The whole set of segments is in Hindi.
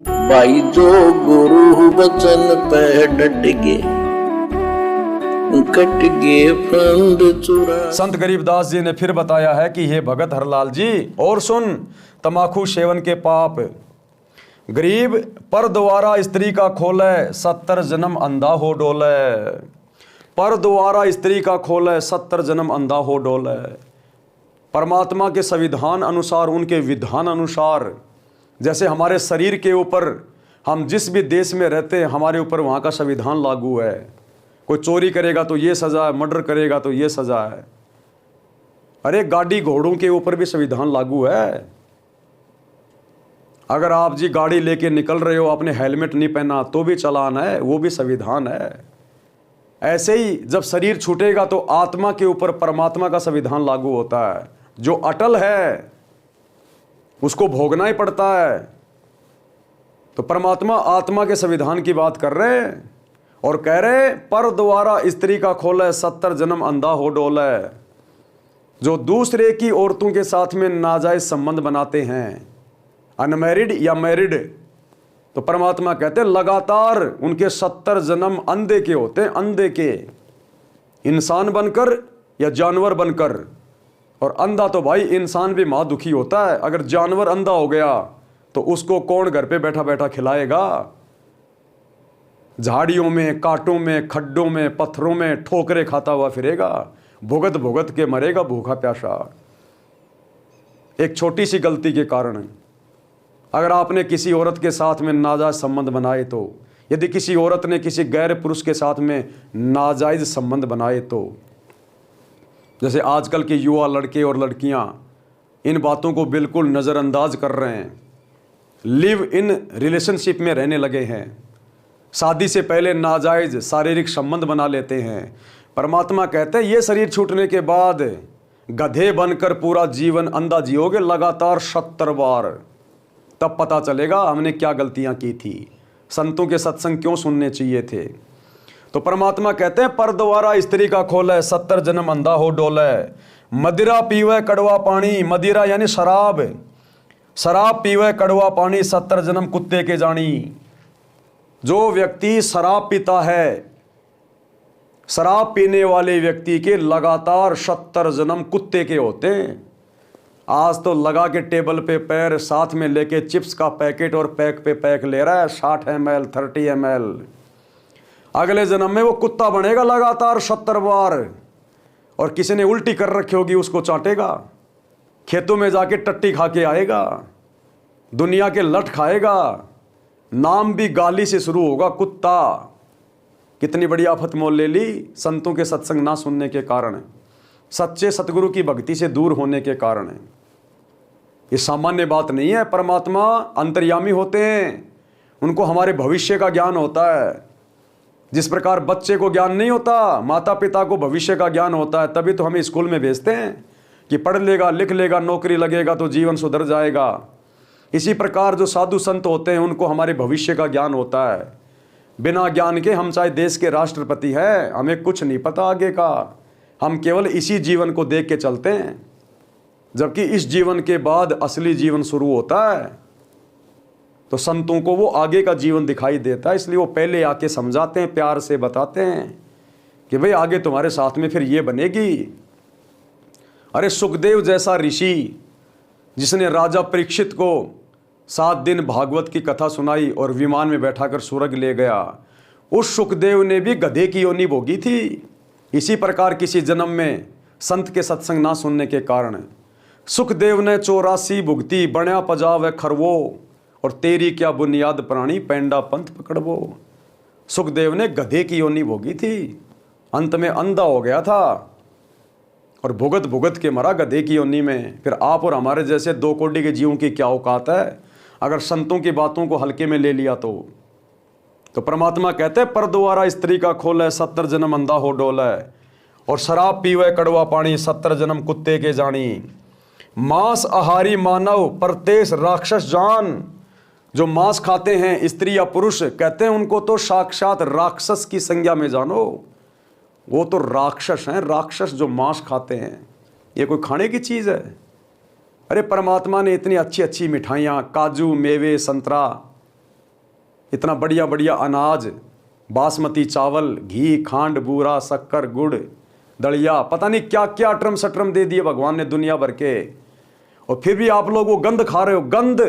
भाई जो गुरु वचन पे डट गे, कट गे फंद चुरा। संत गरीबदास जी ने फिर बताया है कि हे भगत हरलाल जी, और सुन तमाकू सेवन के पाप। गरीब पर द्वारा स्त्री का खोले, 70 जन्म अंधा हो डोले। पर द्वारा स्त्री का खोले, 70 जन्म अंधा हो डोले। परमात्मा के संविधान अनुसार, उनके विधान अनुसार, जैसे हमारे शरीर के ऊपर, हम जिस भी देश में रहते हैं हमारे ऊपर वहाँ का संविधान लागू है। कोई चोरी करेगा तो ये सज़ा है, मर्डर करेगा तो ये सज़ा है। अरे गाड़ी घोड़ों के ऊपर भी संविधान लागू है। अगर आप जी गाड़ी लेके निकल रहे हो, आपने हेलमेट नहीं पहना तो भी चालान है, वो भी संविधान है। ऐसे ही जब शरीर छूटेगा तो आत्मा के ऊपर परमात्मा का संविधान लागू होता है। जो अटल है उसको भोगना ही पड़ता है। तो परमात्मा आत्मा के संविधान की बात कर रहे हैं और कह रहे पर द्वारा स्त्री का खोले, 70 जन्म अंधा हो डोले। जो दूसरे की औरतों के साथ में नाजायज संबंध बनाते हैं, अनमैरिड या मैरिड, तो परमात्मा कहते हैं लगातार उनके 70 जन्म अंधे के होते हैं, अंधे के, इंसान बनकर या जानवर बनकर। और अंधा तो भाई इंसान भी महा दुखी होता है। अगर जानवर अंधा हो गया तो उसको कौन घर पे बैठा बैठा खिलाएगा? झाड़ियों में, कांटों में, खड्डों में, पत्थरों में ठोकरे खाता हुआ फिरेगा, भुगत भुगत के मरेगा भूखा प्यासा। एक छोटी सी गलती के कारण अगर आपने किसी औरत के साथ में नाजायज संबंध बनाए, तो यदि किसी औरत ने किसी गैर पुरुष के साथ में नाजायज संबंध बनाए, तो जैसे आजकल के युवा लड़के और लड़कियां इन बातों को बिल्कुल नज़रअंदाज कर रहे हैं, लिव इन रिलेशनशिप में रहने लगे हैं, शादी से पहले नाजायज शारीरिक संबंध बना लेते हैं। परमात्मा कहते हैं ये शरीर छूटने के बाद गधे बनकर पूरा जीवन अंधा जियोगे लगातार 70 बार, तब पता चलेगा हमने क्या गलतियां की थी, संतों के सत्संग क्यों सुनने चाहिए थे। तो परमात्मा कहते हैं पर द्वारा स्त्री का खोले, 70 जन्म अंधा हो डोले। मदिरा पीवे कड़वा पानी, मदिरा यानी शराब, शराब पीवे कड़वा पानी, 70 जन्म कुत्ते के जानी। जो व्यक्ति शराब पीता है, शराब पीने वाले व्यक्ति के लगातार 70 जन्म कुत्ते के होते हैं। आज तो लगा के टेबल पे पैर साथ में लेके चिप्स का पैकेट और पैक पे पैक ले रहा है, 60 ml 30 ml। अगले जन्म में वो कुत्ता बनेगा लगातार 70 बार, और किसी ने उल्टी कर रखी होगी उसको चाटेगा, खेतों में जाके टट्टी खा के आएगा, दुनिया के लठ खाएगा, नाम भी गाली से शुरू होगा, कुत्ता। कितनी बड़ी आफत मोल ले ली संतों के सत्संग ना सुनने के कारण, सच्चे सतगुरु की भक्ति से दूर होने के कारण। ये सामान्य बात नहीं है। परमात्मा अंतर्यामी होते हैं, उनको हमारे भविष्य का ज्ञान होता है। जिस प्रकार बच्चे को ज्ञान नहीं होता, माता पिता को भविष्य का ज्ञान होता है, तभी तो हमें स्कूल में भेजते हैं कि पढ़ लेगा, लिख लेगा, नौकरी लगेगा तो जीवन सुधर जाएगा। इसी प्रकार जो साधु संत होते हैं उनको हमारे भविष्य का ज्ञान होता है। बिना ज्ञान के हम चाहे देश के राष्ट्रपति हैं, हमें कुछ नहीं पता आगे का। हम केवल इसी जीवन को देख के चलते हैं, जबकि इस जीवन के बाद असली जीवन शुरू होता है। तो संतों को वो आगे का जीवन दिखाई देता है, इसलिए वो पहले आके समझाते हैं, प्यार से बताते हैं कि भाई आगे तुम्हारे साथ में फिर ये बनेगी। अरे सुखदेव जैसा ऋषि जिसने राजा परीक्षित को 7 दिन भागवत की कथा सुनाई और विमान में बैठाकर स्वर्ग ले गया, उस सुखदेव ने भी गधे की योनि भोगी थी। इसी प्रकार किसी जन्म में संत के सत्संग ना सुनने के कारण सुखदेव ने 84 भुगती, बण्या पजाव खरवो, और तेरी क्या बुनियाद प्राणी, पेंडा पंथ पकड़वो। सुखदेव ने गधे की योनि भोगी थी, अंत में अंधा हो गया था और भुगत भुगत के मरा गधे की योनि में। फिर आप और हमारे जैसे 2 कोटि के जीवों की क्या औकात है अगर संतों की बातों को हल्के में ले लिया तो परमात्मा कहते हैं पर द्वारा स्त्री का खोले, 70 जन्म अंधा हो डोले। और शराब पीवे कड़वा पानी, 70 जन्म कुत्ते के जानी। मांस आहारी मानव, परतेश राक्षस जान। जो मांस खाते हैं स्त्री या पुरुष, कहते हैं उनको तो साक्षात राक्षस की संज्ञा में जानो। वो तो राक्षस हैं, राक्षस जो मांस खाते हैं। ये कोई खाने की चीज़ है? अरे परमात्मा ने इतनी अच्छी अच्छी मिठाइयाँ, काजू, मेवे, संतरा, इतना बढ़िया बढ़िया अनाज, बासमती चावल, घी, खांड, बूरा, शक्कर, गुड़, दलिया, पता नहीं क्या क्या अटरम सटरम दे दिए भगवान ने दुनिया भर के, और फिर भी आप लोग वो गंद खा रहे हो। गंद,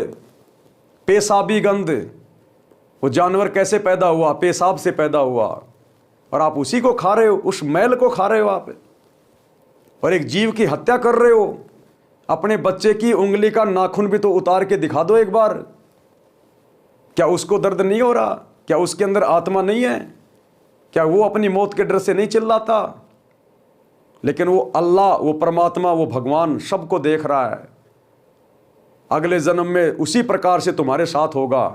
पेशाबी गंद। वो जानवर कैसे पैदा हुआ? पेशाब से पैदा हुआ, और आप उसी को खा रहे हो, उस मैल को खा रहे हो आप, और एक जीव की हत्या कर रहे हो। अपने बच्चे की उंगली का नाखून भी तो उतार के दिखा दो एक बार। क्या उसको दर्द नहीं हो रहा? क्या उसके अंदर आत्मा नहीं है? क्या वो अपनी मौत के डर से नहीं चिल्लाता? लेकिन वो अल्लाह, वो परमात्मा, वो भगवान सबको देख रहा है। अगले जन्म में उसी प्रकार से तुम्हारे साथ होगा।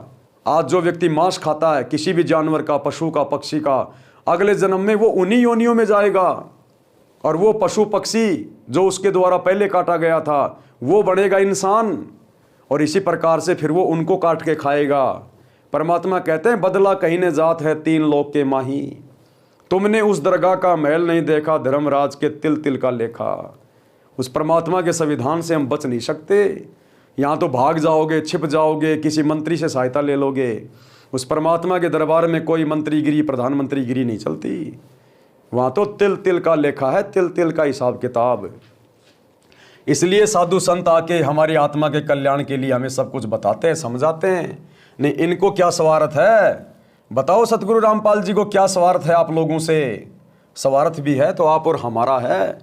आज जो व्यक्ति मांस खाता है किसी भी जानवर का, पशु का, पक्षी का, अगले जन्म में वो उन्हीं योनियों में जाएगा, और वो पशु पक्षी जो उसके द्वारा पहले काटा गया था वो बनेगा इंसान, और इसी प्रकार से फिर वो उनको काट के खाएगा। परमात्मा कहते हैं बदला कहीं ने जात है तीन लोक के माही, तुमने उस दरगाह का महल नहीं देखा, धर्मराज के तिल तिल का लेखा। उस परमात्मा के संविधान से हम बच नहीं सकते। यहाँ तो भाग जाओगे, छिप जाओगे, किसी मंत्री से सहायता ले लोगे। उस परमात्मा के दरबार में कोई मंत्रीगिरी, प्रधानमंत्रीगिरी नहीं चलती। वहाँ तो तिल तिल का लेखा है, तिल तिल का हिसाब किताब। इसलिए साधु संत आके हमारी आत्मा के कल्याण के लिए हमें सब कुछ बताते हैं, समझाते हैं। नहीं, इनको क्या स्वार्थ है? बताओ सतगुरु रामपाल जी को क्या स्वार्थ है आप लोगों से? स्वार्थ भी है तो आप और हमारा है,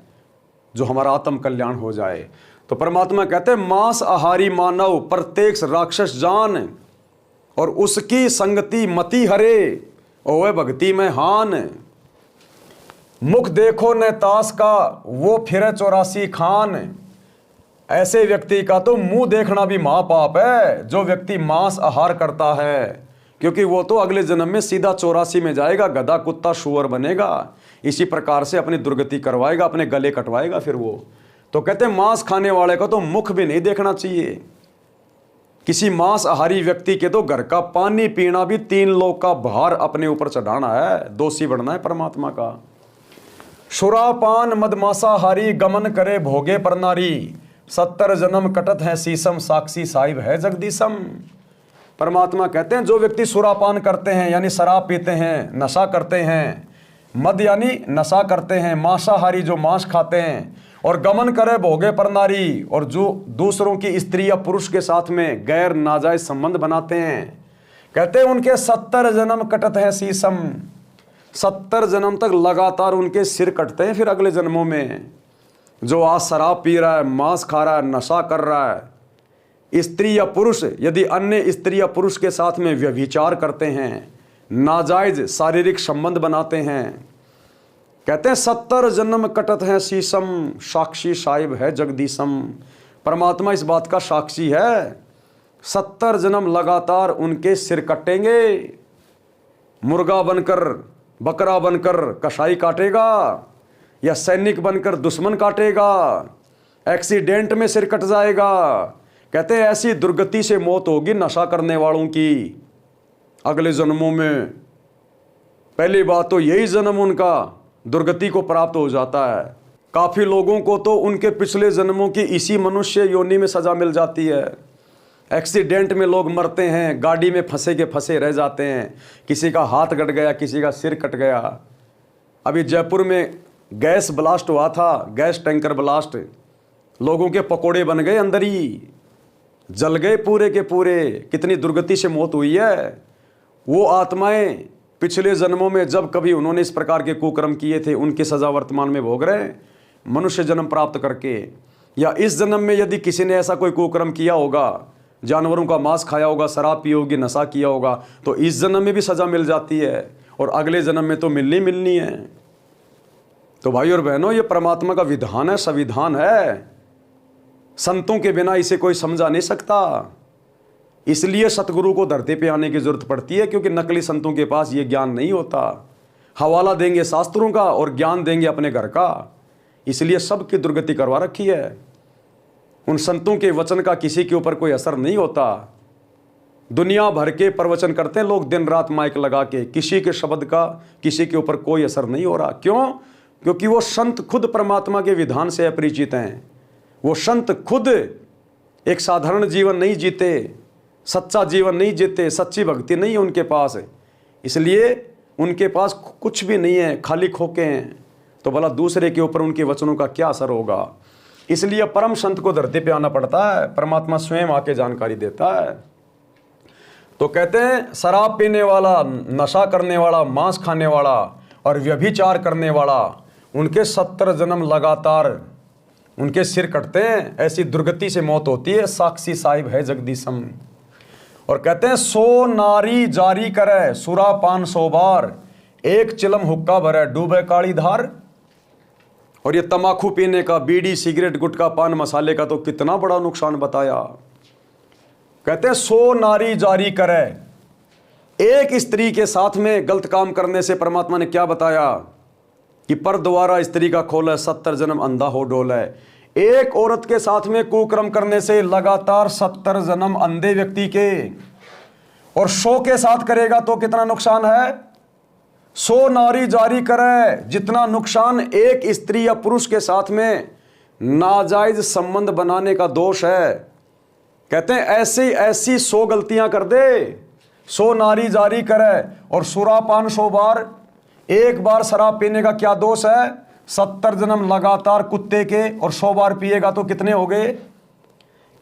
जो हमारा आत्म कल्याण हो जाए। तो परमात्मा कहते हैं मांस आहारी मानव प्रत्येक राक्षस जान, और उसकी संगति मति हरे, ओए भक्ति में हान। मुख देखो न तास का, वो फिरे 84 खान। ऐसे व्यक्ति का तो मुंह देखना भी महापाप है, जो व्यक्ति मांस आहार करता है, क्योंकि वो तो अगले जन्म में सीधा 84 में जाएगा, गधा, कुत्ता, शुअर बनेगा। इसी प्रकार से अपनी दुर्गति करवाएगा, अपने गले कटवाएगा फिर वो। तो कहते हैं मांस खाने वाले का तो मुख भी नहीं देखना चाहिए। किसी मांस आहारी व्यक्ति के तो घर का पानी पीना भी 3 लोग का भार अपने ऊपर चढ़ाना है, दोषी बनना है परमात्मा का। शुरापान मदमासाहारी गमन करे भोगे पर नारी, 70 जन्म कटत है सीसम, साक्षी साहिब है जगदीशम। परमात्मा कहते हैं जो व्यक्ति सुरापान करते हैं यानी शराब पीते हैं, नशा करते हैं, मद यानी नशा करते हैं, मांसाहारी जो मांस खाते हैं, और गमन करे भोगे पर नारी, और जो दूसरों की स्त्री या पुरुष के साथ में गैर नाजायज संबंध बनाते हैं, कहते हैं उनके 70 जन्म कटत है सीसम। 70 जन्म तक लगातार उनके सिर कटते हैं फिर अगले जन्मों में। जो आज शराब पी रहा है, मांस खा रहा है, नशा कर रहा है, स्त्री या पुरुष यदि अन्य स्त्री या पुरुष के साथ में व्यभिचार करते हैं, नाजायज शारीरिक संबंध बनाते हैं, कहते हैं 70 जन्म कटत है शीशम, साक्षी साहिब है जगदीशम। परमात्मा इस बात का साक्षी है। 70 जन्म लगातार उनके सिर कटेंगे। मुर्गा बनकर, बकरा बनकर कसाई काटेगा, या सैनिक बनकर दुश्मन काटेगा, एक्सीडेंट में सिर कट जाएगा। कहते हैं ऐसी दुर्गति से मौत होगी नशा करने वालों की अगले जन्मों में। पहली बात तो यही जन्म उनका दुर्गति को प्राप्त हो जाता है। काफ़ी लोगों को तो उनके पिछले जन्मों की इसी मनुष्य योनि में सज़ा मिल जाती है। एक्सीडेंट में लोग मरते हैं, गाड़ी में फंसे के फंसे रह जाते हैं, किसी का हाथ कट गया, किसी का सिर कट गया। अभी जयपुर में गैस ब्लास्ट हुआ था, गैस टैंकर ब्लास्ट, लोगों के पकोड़े बन गए, अंदर ही जल गए पूरे के पूरे। कितनी दुर्गति से मौत हुई है। वो आत्माएं पिछले जन्मों में जब कभी उन्होंने इस प्रकार के कुकर्म किए थे, उनकी सज़ा वर्तमान में भोग रहे हैं मनुष्य जन्म प्राप्त करके। या इस जन्म में यदि किसी ने ऐसा कोई कुकर्म किया होगा, जानवरों का मांस खाया होगा, शराब पी होगी, नशा किया होगा, तो इस जन्म में भी सज़ा मिल जाती है, और अगले जन्म में तो मिलनी है। तो भाई और बहनों, ये परमात्मा का विधान है, संविधान है। संतों के बिना इसे कोई समझा नहीं सकता। इसलिए सतगुरु को धरती पे आने की जरूरत पड़ती है, क्योंकि नकली संतों के पास ये ज्ञान नहीं होता। हवाला देंगे शास्त्रों का और ज्ञान देंगे अपने घर का, इसलिए सबकी दुर्गति करवा रखी है। उन संतों के वचन का किसी के ऊपर कोई असर नहीं होता। दुनिया भर के प्रवचन करते हैं लोग दिन रात माइक लगा के, किसी के शब्द का किसी के ऊपर कोई असर नहीं हो रहा। क्यों? क्योंकि वो संत खुद परमात्मा के विधान से अपरिचित हैं। वो संत खुद एक साधारण जीवन नहीं जीते, सच्चा जीवन नहीं जीते, सच्ची भक्ति नहीं है उनके पास, इसलिए उनके पास कुछ भी नहीं है, खाली खोके हैं। तो भला दूसरे के ऊपर उनके वचनों का क्या असर होगा। इसलिए परम संत को धरती पे आना पड़ता है, परमात्मा स्वयं आके जानकारी देता है। तो कहते हैं शराब पीने वाला, नशा करने वाला, मांस खाने वाला और व्यभिचार करने वाला, उनके 70 जन्म लगातार उनके सिर कटते हैं, ऐसी दुर्गति से मौत होती है। साक्षी साहिब है जगदीशम। और कहते हैं 100 नारी जारी करे सुरा पान 100 बार, एक चिलम हुक्का भरे डूबे काली धार। और ये तमाकू पीने का, बीड़ी सिगरेट गुटखा पान मसाले का तो कितना बड़ा नुकसान बताया। कहते हैं 100 नारी जारी करे, एक स्त्री के साथ में गलत काम करने से परमात्मा ने क्या बताया कि पर द्वारा स्त्री का खोल है 70 जन्म अंधा हो डोल है। एक औरत के साथ में कुकर्म करने से लगातार 70 जन्म अंधे व्यक्ति के, और 100 के साथ करेगा तो कितना नुकसान है। 100 नारी जारी करे, जितना नुकसान एक स्त्री या पुरुष के साथ में नाजायज संबंध बनाने का दोष है। कहते हैं ऐसी ऐसी 100 गलतियां कर दे, 100 नारी जारी करे और सुरापान 100 बार, एक बार शराब पीने का क्या दोष है। 70 जन्म लगातार कुत्ते के, और 100 बार पिएगा तो कितने हो गए।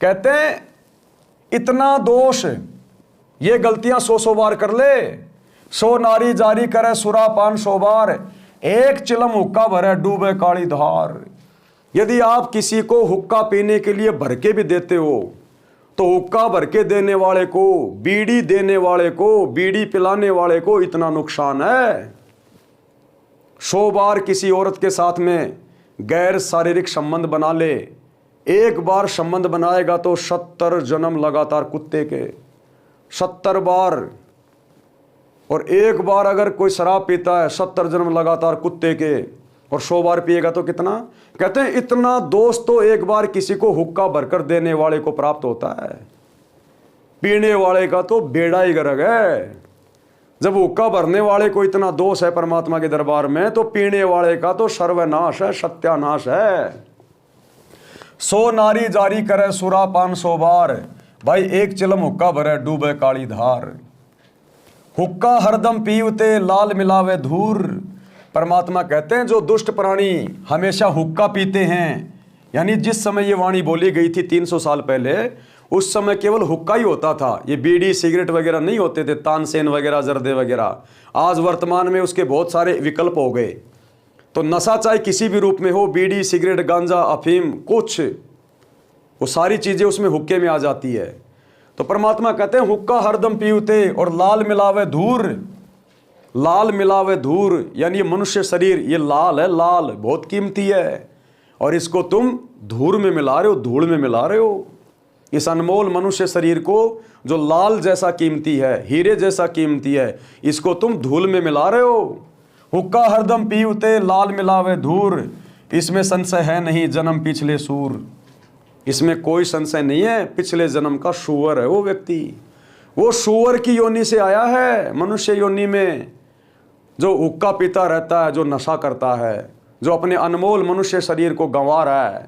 कहते हैं इतना दोष, ये गलतियां 100 बार कर ले। 100 नारी जारी करे सुरापान 100 बार, एक चिलम हुक्का भरे डूबे काली धार। यदि आप किसी को हुक्का पीने के लिए भर के भी देते हो तो हुक्का भर के देने वाले को, बीड़ी देने वाले को, बीड़ी पिलाने वाले को इतना नुकसान है। 100 बार किसी औरत के साथ में गैर शारीरिक संबंध बना ले, एक बार संबंध बनाएगा तो 70 जन्म लगातार कुत्ते के, 70 बार। और एक बार अगर कोई शराब पीता है 70 जन्म लगातार कुत्ते के, और 100 बार पिएगा तो कितना। कहते हैं इतना दोष तो एक बार किसी को हुक्का भरकर देने वाले को प्राप्त होता है, पीने वाले का तो बेड़ा ही गर्क है। जब हुक्का भरने वाले को इतना दोष है परमात्मा के दरबार में, तो पीने वाले का तो सर्वनाश है, सत्यानाश है। 100 नारी जारी करे सुरापान 100 बार, भाई एक चिलम हुक्का भरे डूबे काली धार। हुक्का हरदम पीवते लाल मिलावे धूर। परमात्मा कहते हैं जो दुष्ट प्राणी हमेशा हुक्का पीते हैं, यानी जिस समय ये वाणी बोली गई थी 300 साल पहले, उस समय केवल हुक्का ही होता था, ये बीड़ी सिगरेट वगैरह नहीं होते थे, तानसेन वगैरह, जर्दे वगैरह। आज वर्तमान में उसके बहुत सारे विकल्प हो गए। तो नशा चाहे किसी भी रूप में हो, बीड़ी सिगरेट गांजा अफीम कुछ, वो सारी चीज़ें उसमें हुक्के में आ जाती है। तो परमात्मा कहते हैं हुक्का हरदम पीवते और लाल मिलावे धूर। लाल मिलावे धूर यानी ये मनुष्य शरीर, ये लाल है, लाल बहुत कीमती है, और इसको तुम धूर में मिला रहे हो, धूल में मिला रहे हो। इस अनमोल मनुष्य शरीर को जो लाल जैसा कीमती है, हीरे जैसा कीमती है, इसको तुम धूल में मिला रहे हो। हुक्का हरदम पीवते लाल मिलावे धूर, इसमें संशय है नहीं जन्म पिछले सूर। इसमें कोई संशय नहीं है, पिछले जन्म का सूअर है वो व्यक्ति। वो सूअर की योनि से आया है मनुष्य योनि में, जो हुक्का पीता रहता है, जो नशा करता है, जो अपने अनमोल मनुष्य शरीर को गंवा रहा है।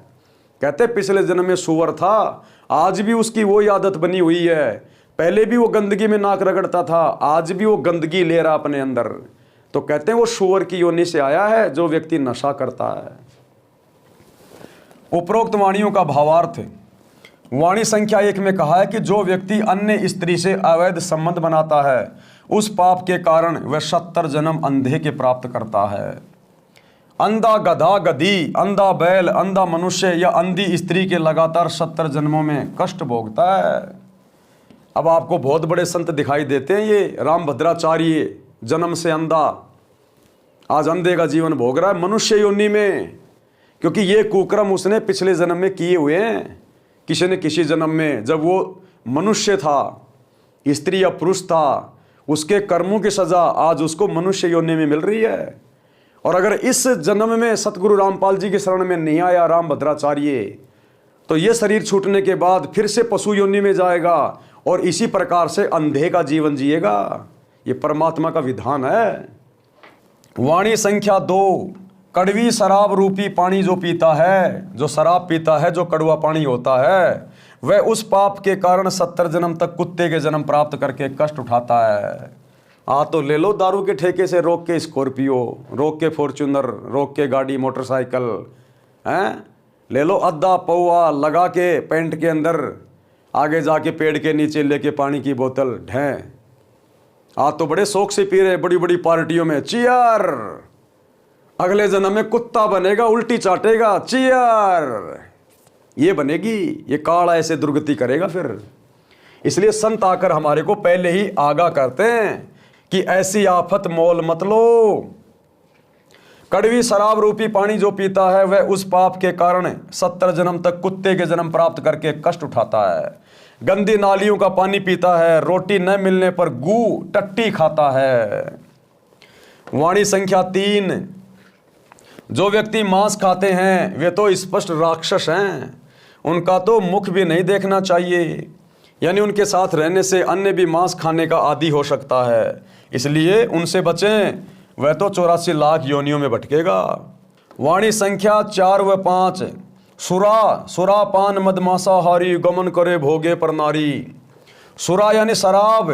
कहते पिछले जन्म में सूअर था, आज भी उसकी वही आदत बनी हुई है। पहले भी वो गंदगी में नाक रगड़ता था, आज भी वो गंदगी ले रहा अपने अंदर। तो कहते हैं वो सूअर की योनि से आया है जो व्यक्ति नशा करता है। उपरोक्त वाणियों का भावार्थ, वाणी संख्या 1 में कहा है कि जो व्यक्ति अन्य स्त्री से अवैध संबंध बनाता है, उस पाप के कारण वह 70 जन्म अंधे के प्राप्त करता है। अंधा गधा गधी, अंधा बैल, अंधा मनुष्य या अंधी स्त्री के लगातार 70 जन्मों में कष्ट भोगता है। अब आपको बहुत बड़े संत दिखाई देते हैं, ये रामभद्राचार्य जन्म से अंधा, आज अंधे का जीवन भोग रहा है मनुष्य योनि में, क्योंकि ये कुकर्म उसने पिछले जन्म में किए हुए हैं। किसी न किसी जन्म में जब वो मनुष्य था, स्त्री या पुरुष था, उसके कर्मों की सजा आज उसको मनुष्य योनि में मिल रही है। और अगर इस जन्म में सतगुरु रामपाल जी की शरण में नहीं आया रामभद्राचार्य, तो ये शरीर छूटने के बाद फिर से पशु योनि में जाएगा और इसी प्रकार से अंधे का जीवन जिएगा। ये परमात्मा का विधान है। वाणी संख्या 2, कड़वी शराब रूपी पानी जो पीता है, जो शराब पीता है, जो कड़वा पानी होता है, वह उस पाप के कारण 70 जन्म तक कुत्ते के जन्म प्राप्त करके कष्ट उठाता है। तो ले लो दारू के ठेके से, रोक के स्कॉर्पियो, रोक के फॉर्च्यूनर, रोक के गाड़ी मोटरसाइकिल, हैं, ले लो अद्धा पौआ लगा के पैंट के अंदर, आगे जाके पेड़ के नीचे लेके पानी की बोतल ढें। तो बड़े शौक से पी रहे, बड़ी बड़ी पार्टियों में, चियर। अगले जन्म में कुत्ता बनेगा, उल्टी चाटेगा, चियर। ये बनेगी, ये काल ऐसे दुर्गति करेगा फिर। इसलिए संत आकर हमारे को पहले ही आगाह करते हैं कि ऐसी आफत मोल मत लो। कड़वी शराब रूपी पानी जो पीता है वह उस पाप के कारण 70 जन्म तक कुत्ते के जन्म प्राप्त करके कष्ट उठाता है। गंदी नालियों का पानी पीता है, रोटी न मिलने पर गू टट्टी खाता है। वाणी संख्या 3, जो व्यक्ति मांस खाते हैं वे तो स्पष्ट राक्षस हैं, उनका तो मुख भी नहीं देखना चाहिए। यानी उनके साथ रहने से अन्य भी मांस खाने का आदी हो सकता है, इसलिए उनसे बचें, वह तो 84 लाख योनियों में भटकेगा। वाणी संख्या 4 व 5, सुरा पान मदमांसाहारी गमन करे भोगे पर नारी। सुरा यानी शराब,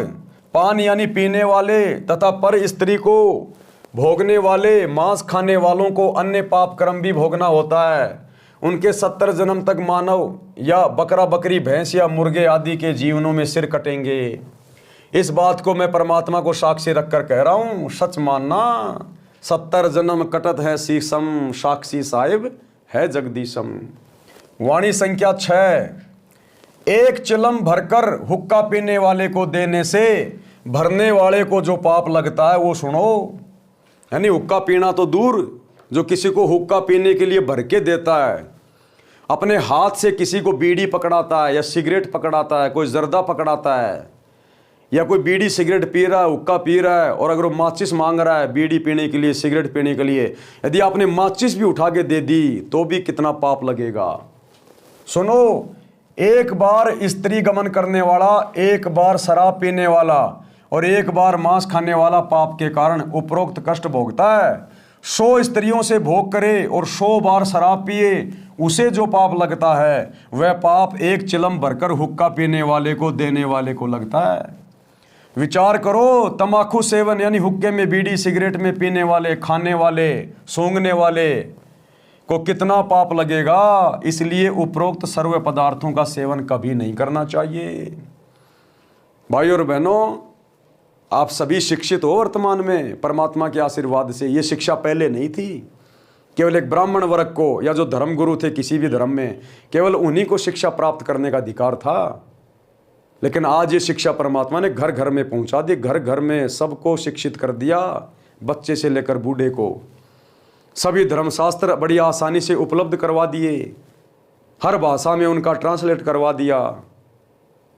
पान यानी पीने वाले, तथा पर स्त्री को भोगने वाले, मांस खाने वालों को अन्य पाप कर्म भी भोगना होता है। उनके 70 जन्म तक मानव या बकरा बकरी भैंस या मुर्गे आदि के जीवनों में सिर कटेंगे। इस बात को मैं परमात्मा को साक्षी रखकर कह रहा हूँ, सच मानना। 70 जन्म कटत है शीशम, साक्षी साहिब है जगदीशम। वाणी संख्या 6, एक चिलम भरकर हुक्का पीने वाले को देने से भरने वाले को जो पाप लगता है वो सुनो। यानी हुक्का पीना तो दूर, जो किसी को हुक्का पीने के लिए भर के देता है, अपने हाथ से किसी को बीड़ी पकड़ाता है या सिगरेट पकड़ाता है, कोई जर्दा पकड़ाता है, या कोई बीड़ी सिगरेट पी रहा है, हुक्का पी रहा है, और अगर वो माचिस मांग रहा है बीड़ी पीने के लिए, सिगरेट पीने के लिए, यदि आपने माचिस भी उठा के दे दी तो भी कितना पाप लगेगा। सुनो, एक बार स्त्री गमन करने वाला, एक बार शराब पीने वाला और एक बार मांस खाने वाला पाप के कारण उपरोक्त कष्ट भोगता है। 100 स्त्रियों से भोग करे और 100 बार शराब पिए, उसे जो पाप लगता है वह पाप एक चिलम भरकर हुक्का पीने वाले को देने वाले को लगता है। विचार करो, तंबाकू सेवन यानी हुक्के में, बीड़ी सिगरेट में पीने वाले, खाने वाले, सूंघने वाले को कितना पाप लगेगा। इसलिए उपरोक्त सर्व पदार्थों का सेवन कभी नहीं करना चाहिए। भाइयों और बहनों, आप सभी शिक्षित हो वर्तमान में परमात्मा के आशीर्वाद से। ये शिक्षा पहले नहीं थी, केवल एक ब्राह्मण वर्ग को या जो धर्मगुरु थे किसी भी धर्म में, केवल उन्हीं को शिक्षा प्राप्त करने का अधिकार था। लेकिन आज ये शिक्षा परमात्मा ने घर घर में पहुंचा दी, घर घर में सबको शिक्षित कर दिया, बच्चे से लेकर बूढ़े को। सभी धर्मशास्त्र बड़ी आसानी से उपलब्ध करवा दिए, हर भाषा में उनका ट्रांसलेट करवा दिया,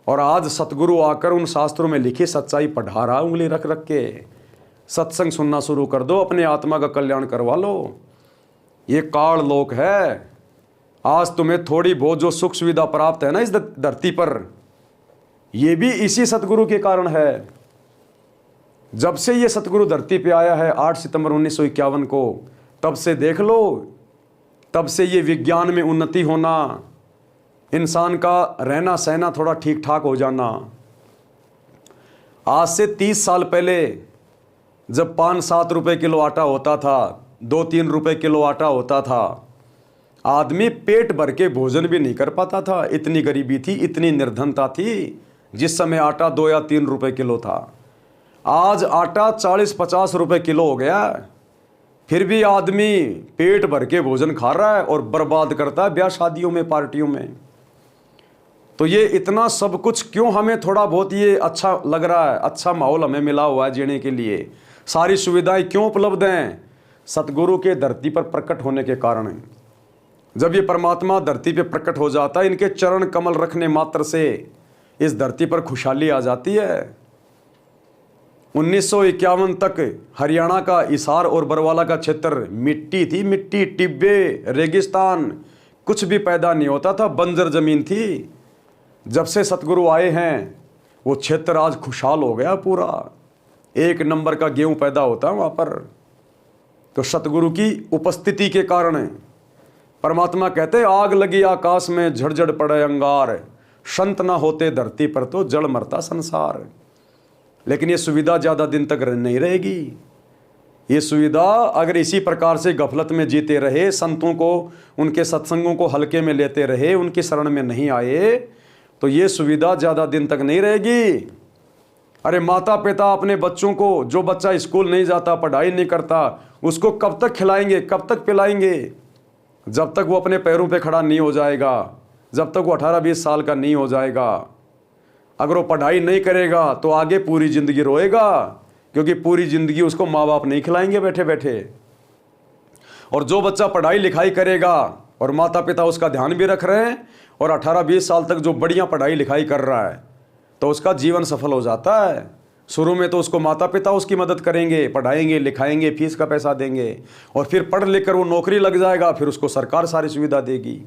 और आज सतगुरु आकर उन शास्त्रों में लिखी सच्चाई पढ़ा रहा, उंगली रख रख के। सत्संग सुनना शुरू कर दो, अपने आत्मा का कल्याण करवा लो। ये काल लोक है। आज तुम्हें थोड़ी बहुत जो सुख सुविधा प्राप्त है ना इस धरती पर, ये भी इसी सतगुरु के कारण है। जब से ये सतगुरु धरती पे आया है 8 सितंबर 1951 को, तब से देख लो, तब से ये विज्ञान में उन्नति होना, इंसान का रहना सहना थोड़ा ठीक ठाक हो जाना। आज से 30 साल पहले जब 5-7 रुपए किलो आटा होता था, 2-3 रुपए किलो आटा होता था, आदमी पेट भर के भोजन भी नहीं कर पाता था। इतनी गरीबी थी, इतनी निर्धनता थी। जिस समय आटा 2 या 3 रुपए किलो था, आज आटा 40-50 रुपए किलो हो गया। फिर भी आदमी पेट भर के भोजन खा रहा है और बर्बाद करता है ब्याह शादियों में, पार्टियों में। तो ये इतना सब कुछ क्यों हमें थोड़ा बहुत ये अच्छा लग रहा है, अच्छा माहौल हमें मिला हुआ है जीने के लिए, सारी सुविधाएं क्यों उपलब्ध हैं? सतगुरु के धरती पर प्रकट होने के कारण है। जब ये परमात्मा धरती पे प्रकट हो जाता है, इनके चरण कमल रखने मात्र से इस धरती पर खुशहाली आ जाती है। 1951 तक हरियाणा का हिसार और बरवाला का क्षेत्र मिट्टी थी, मिट्टी, टिब्बे, रेगिस्तान, कुछ भी पैदा नहीं होता था, बंजर जमीन थी। जब से सतगुरु आए हैं वो क्षेत्र आज खुशहाल हो गया पूरा, 1 नंबर का गेहूं पैदा होता है वहाँ पर। तो सतगुरु की उपस्थिति के कारण परमात्मा कहते हैं, आग लगी आकाश में झड़झड़ पड़े अंगार, संत ना होते धरती पर तो जड़ मरता संसार। लेकिन ये सुविधा ज़्यादा दिन तक नहीं रहेगी। ये सुविधा अगर इसी प्रकार से गफलत में जीते रहे, संतों को, उनके सत्संगों को हल्के में लेते रहे, उनकी शरण में नहीं आए, तो ये सुविधा ज़्यादा दिन तक नहीं रहेगी। अरे माता पिता अपने बच्चों को, जो बच्चा स्कूल नहीं जाता, पढ़ाई नहीं करता, उसको कब तक खिलाएंगे, कब तक पिलाएंगे? जब तक वो अपने पैरों पे खड़ा नहीं हो जाएगा, जब तक वो 18-20 साल का नहीं हो जाएगा। अगर वो पढ़ाई नहीं करेगा तो आगे पूरी ज़िंदगी रोएगा, क्योंकि पूरी ज़िंदगी उसको माँ बाप नहीं खिलाएंगे बैठे बैठे। और जो बच्चा पढ़ाई लिखाई करेगा और माता पिता उसका ध्यान भी रख रहे हैं और 18-20 साल तक जो बढ़िया पढ़ाई लिखाई कर रहा है, तो उसका जीवन सफल हो जाता है। शुरू में तो उसको माता पिता उसकी मदद करेंगे, पढ़ाएंगे, लिखाएंगे, फीस का पैसा देंगे, और फिर पढ़ लिख कर वो नौकरी लग जाएगा, फिर उसको सरकार सारी सुविधा देगी।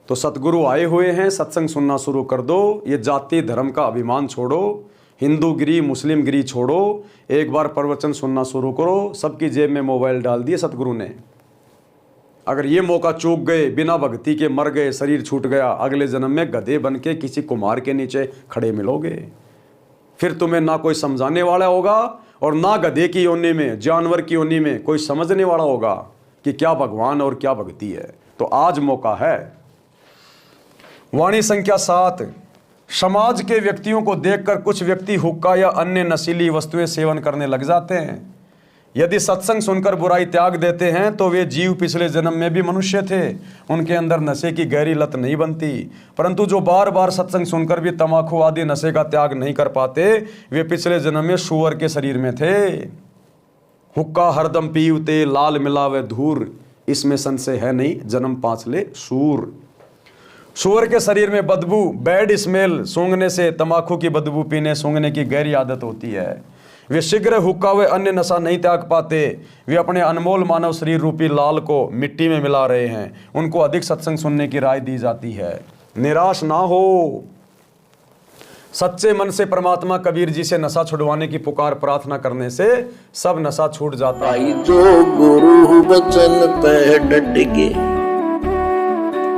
तो सतगुरु आए हुए हैं, सत्संग सुनना शुरू कर दो। ये जाति धर्म का अभिमान छोड़ो, हिंदू गिरी मुस्लिम गिरी छोड़ो, एक बार प्रवचन सुनना शुरू करो। सबकी जेब में मोबाइल डाल दिए सतगुरु ने। अगर ये मौका चूक गए, बिना भक्ति के मर गए, शरीर छूट गया, अगले जन्म में गधे बन के किसी कुम्हार के नीचे खड़े मिलोगे। फिर तुम्हें ना कोई समझाने वाला होगा और ना गधे की योनि में, जानवर की योनि में कोई समझने वाला होगा कि क्या भगवान और क्या भक्ति है। तो आज मौका है। वाणी संख्या 7। समाज के व्यक्तियों को देखकर कुछ व्यक्ति हुक्का या अन्य नशीली वस्तुएं सेवन करने लग जाते हैं। यदि सत्संग सुनकर बुराई त्याग देते हैं तो वे जीव पिछले जन्म में भी मनुष्य थे, उनके अंदर नशे की गहरी लत नहीं बनती। परंतु जो बार बार सत्संग सुनकर भी तंबाकू आदि नशे का त्याग नहीं कर पाते, वे पिछले जन्म में सूअर के शरीर में थे। हुक्का हरदम पीवते, लाल मिलावे धूर, इसमें संशय है नहीं, जन्म पांचले सूर। सूअर के शरीर में बदबू, बैड स्मेल सूंघने से, तंबाकू की बदबू पीने सूंघने की गहरी आदत होती है। वे शीघ्र हुक्का व अन्य नशा नहीं त्याग पाते। वे अपने अनमोल मानव शरीर रूपी लाल को मिट्टी में मिला रहे हैं। उनको अधिक सत्संग सुनने की राय दी जाती है। निराश ना हो। सच्चे मन से परमात्मा कबीर जी से नशा छुड़वाने की पुकार प्रार्थना करने से सब नशा छूट जाता है। आई जो गुरु बचन पे डट गे,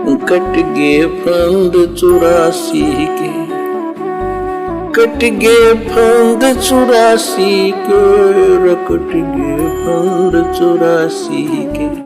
कट गे फंद 84 के, कट गे फंद 84 के, कट गे फंद 84 के।